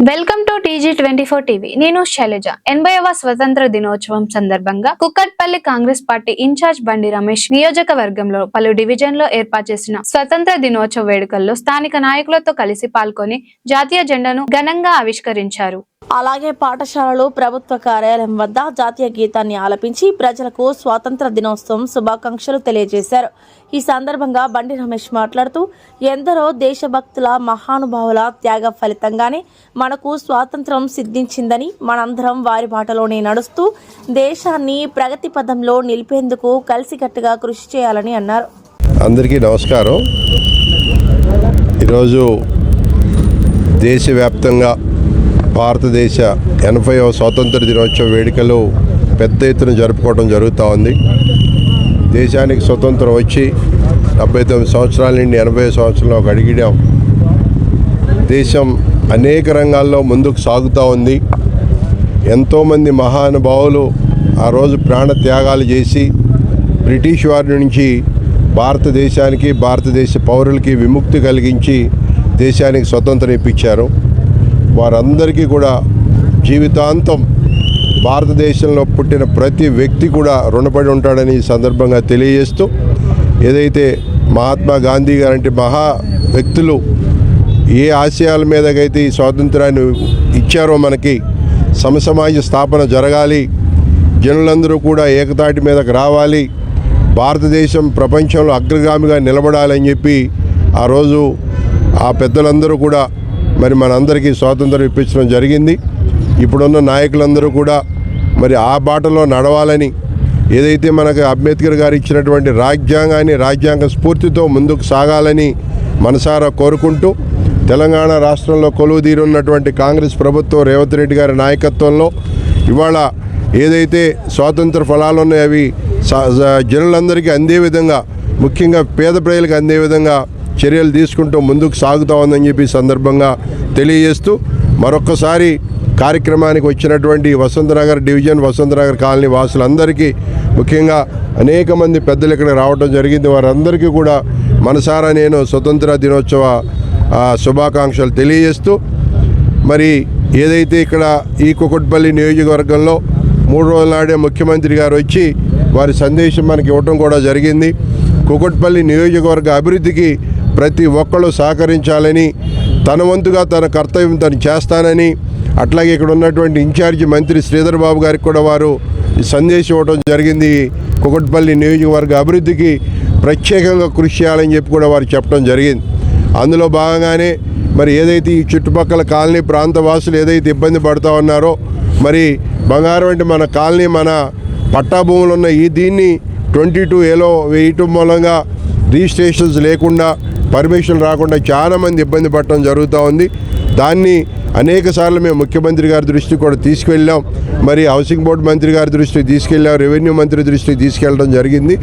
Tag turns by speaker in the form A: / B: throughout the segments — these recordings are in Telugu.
A: Welcome to TG24 TV. నేను శైలజ. 80వ స్వతంత్ర దినోత్సవం సందర్భంగా కుక్కట్పల్లి కాంగ్రెస్ పార్టీ ఇన్ఛార్జ్ బండి రమేష్ నియోజకవర్గంలో పలు డివిజన్లో ఏర్పాటు చేసిన స్వతంత్ర దినోత్సవ వేడుకల్లో స్థానిక నాయకులతో కలిసి పాల్గొని జాతీయ జెండాను ఘనంగా ఆవిష్కరించారు.
B: అలాగే పాఠశాలలు, ప్రభుత్వ కార్యాలయం వద్ద జాతీయ గీతాన్ని ఆలపించి ప్రజలకు స్వాతంత్ర దినోత్సవం శుభాకాంక్షలు తెలియజేశారు. ఈ సందర్భంగా బండి రమేష్ మాట్లాడుతూ, ఎందరో దేశభక్తుల మహానుభావుల త్యాగ ఫలితంగానే మనకు స్వాతంత్రం సిద్ధించిందని, మనందరం వారి బాటలోనే నడుస్తూ దేశాన్ని ప్రగతి పథంలో నిలిపేందుకు కలిసికట్టుగా కృషి చేయాలని అన్నారు.
C: అందరికీ నమస్కారం. ఈరోజు దేశవ్యాప్తంగా భారతదేశ 80వ స్వాతంత్ర దినోత్సవ వేడుకలు పెద్ద ఎత్తున జరుపుకోవడం జరుగుతూ ఉంది. దేశానికి స్వతంత్రం వచ్చి 79 సంవత్సరాల నుండి 80 సంవత్సరంలో ఒక అడిగిడాం. దేశం అనేక రంగాల్లో ముందుకు సాగుతూ ఉంది. ఎంతోమంది మహానుభావులు ఆ రోజు ప్రాణ త్యాగాలు చేసి బ్రిటిష్ వారి నుంచి భారతదేశానికి, భారతదేశ పౌరులకి విముక్తి కలిగించి దేశానికి స్వతంత్రం ఇప్పించారు. వారందరికీ కూడా జీవితాంతం భారతదేశంలో పుట్టిన ప్రతి వ్యక్తి కూడా రుణపడి ఉంటాడని ఈ సందర్భంగా తెలియజేస్తూ, ఏదైతే మహాత్మా గాంధీ గారంటే మహా వ్యక్తులు ఏ ఆశయాల మీదకైతే ఈ స్వాతంత్రాన్ని ఇచ్చారో, మనకి సమసమాజ స్థాపన జరగాలి, జనులందరూ కూడా ఏకతాటి మీదకి రావాలి, భారతదేశం ప్రపంచంలో అగ్రగామిగా నిలబడాలని చెప్పి ఆ రోజు ఆ పెద్దలందరూ కూడా మరి మనందరికీ స్వాతంత్రం ఇప్పించడం జరిగింది. ఇప్పుడున్న నాయకులందరూ కూడా మరి ఆ బాటలో నడవాలని, ఏదైతే మనకు అంబేద్కర్ గారు ఇచ్చినటువంటి రాజ్యాంగాన్ని రాజ్యాంగ స్ఫూర్తితో ముందుకు సాగాలని మనసారా కోరుకుంటూ, తెలంగాణ రాష్ట్రంలో కొలువుదీరున్నటువంటి కాంగ్రెస్ ప్రభుత్వం రేవంత్ రెడ్డి గారి నాయకత్వంలో ఇవాళ ఏదైతే స్వాతంత్ర ఫలాలు ఉన్నాయో అవి జనులందరికీ అందే విధంగా, ముఖ్యంగా పేద ప్రజలకు అందే విధంగా చర్యలు తీసుకుంటూ ముందుకు సాగుతూ ఉందని చెప్పి సందర్భంగా తెలియజేస్తూ, మరొక్కసారి కార్యక్రమానికి వచ్చినటువంటి వసంతనగర్ డివిజన్, వసంతనగర్ కాలనీ వాసులందరికీ, ముఖ్యంగా అనేక మంది పెద్దలు ఇక్కడ రావడం జరిగింది. వారందరికీ కూడా మనసారా నేను స్వతంత్ర దినోత్సవ శుభాకాంక్షలు తెలియజేస్తూ, మరి ఏదైతే ఇక్కడ ఈ కుక్కట్పల్లి నియోజకవర్గంలో 3 రోజుల నాడే ముఖ్యమంత్రి గారు వచ్చి వారి సందేశం మనకి ఇవ్వటం కూడా జరిగింది. కుక్కట్పల్లి నియోజకవర్గ అభివృద్ధికి ప్రతి ఒక్కళ్ళు సహకరించాలని, తన వంతుగా తన కర్తవ్యం తను చేస్తానని, అట్లాగే ఇక్కడ ఉన్నటువంటి ఇన్ఛార్జి మంత్రి శ్రీధర్ బాబు గారికి కూడా వారు సందేశం ఇవ్వడం జరిగింది. కుక్కట్పల్లి నియోజకవర్గ అభివృద్ధికి ప్రత్యేకంగా కృషి చేయాలని చెప్పి కూడా వారు చెప్పడం జరిగింది. అందులో భాగంగానే మరి ఏదైతే ఈ చుట్టుపక్కల కాలనీ ప్రాంత వాసులు ఏదైతే ఇబ్బంది పడుతూ ఉన్నారో, మరి బంగారం అంటే మన కాలనీ, మన పట్టా భూములు ఉన్న ఈ దీన్ని 22A వేయటం మూలంగా రిజిస్ట్రేషన్స్ లేకుండా, పర్మిషన్ రాకుండా చాలామంది ఇబ్బంది పడటం జరుగుతూ ఉంది. దాన్ని అనేక సార్లు మేము ముఖ్యమంత్రి గారి దృష్టికి కూడా తీసుకెళ్ళాం, మరి హౌసింగ్ బోర్డు మంత్రి గారి దృష్టికి తీసుకెళ్ళాం, రెవెన్యూ మంత్రి దృష్టికి తీసుకెళ్ళడం జరిగింది.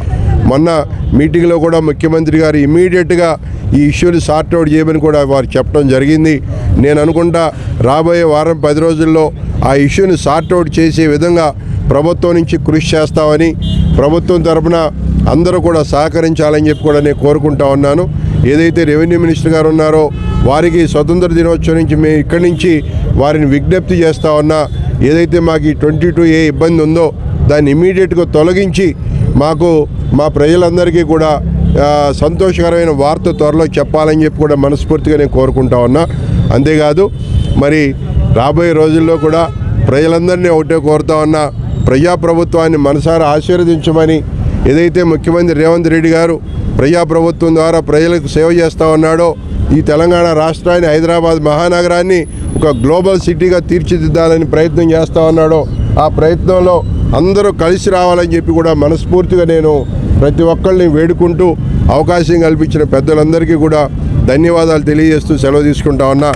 C: మొన్న మీటింగ్లో కూడా ముఖ్యమంత్రి గారు ఇమీడియట్గా ఈ ఇష్యూని సార్ట్అవుట్ చేయమని కూడా వారు చెప్పడం జరిగింది. నేను అనుకుంటా రాబోయే వారం 10 రోజుల్లో ఆ ఇష్యూని సార్ట్అవుట్ చేసే విధంగా ప్రభుత్వం నుంచి కృషి చేస్తామని, ప్రభుత్వం తరఫున అందరూ కూడా సహకరించాలని చెప్పి కూడా నేను కోరుకుంటా ఉన్నాను. ఏదైతే రెవెన్యూ మినిస్టర్ గారు ఉన్నారో వారికి స్వతంత్ర దినోత్సవం నుంచి మేము ఇక్కడి నుంచి వారిని విజ్ఞప్తి చేస్తూ ఉన్నా, ఏదైతే మాకు ఈ 22A ఇబ్బంది ఉందో దాన్ని ఇమీడియట్గా తొలగించి మాకు మా ప్రజలందరికీ కూడా సంతోషకరమైన వార్త త్వరలో చెప్పాలని చెప్పి కూడా మనస్ఫూర్తిగా నేను కోరుకుంటా ఉన్నా. అంతేకాదు, మరి రాబోయే రోజుల్లో కూడా ప్రజలందరినీ ఒకటే కోరుతా ఉన్నా, ప్రజాప్రభుత్వాన్ని మనసారా ఆశీర్వదించమని, ఏదైతే ముఖ్యమంత్రి రేవంత్ రెడ్డి గారు ప్రజాప్రభుత్వం ద్వారా ప్రజలకు సేవ చేస్తూ ఉన్నాడో, ఈ తెలంగాణ రాష్ట్రాన్ని, హైదరాబాద్ మహానగరాన్ని ఒక గ్లోబల్ సిటీగా తీర్చిదిద్దాలని ప్రయత్నం చేస్తూ ఉన్నాడో, ఆ ప్రయత్నంలో అందరూ కలిసి రావాలని చెప్పి కూడా మనస్ఫూర్తిగా నేను ప్రతి ఒక్కరిని వేడుకుంటూ, అవకాశం కల్పించిన పెద్దలందరికీ కూడా ధన్యవాదాలు తెలియజేస్తూ సెలవు తీసుకుంటా ఉన్నా.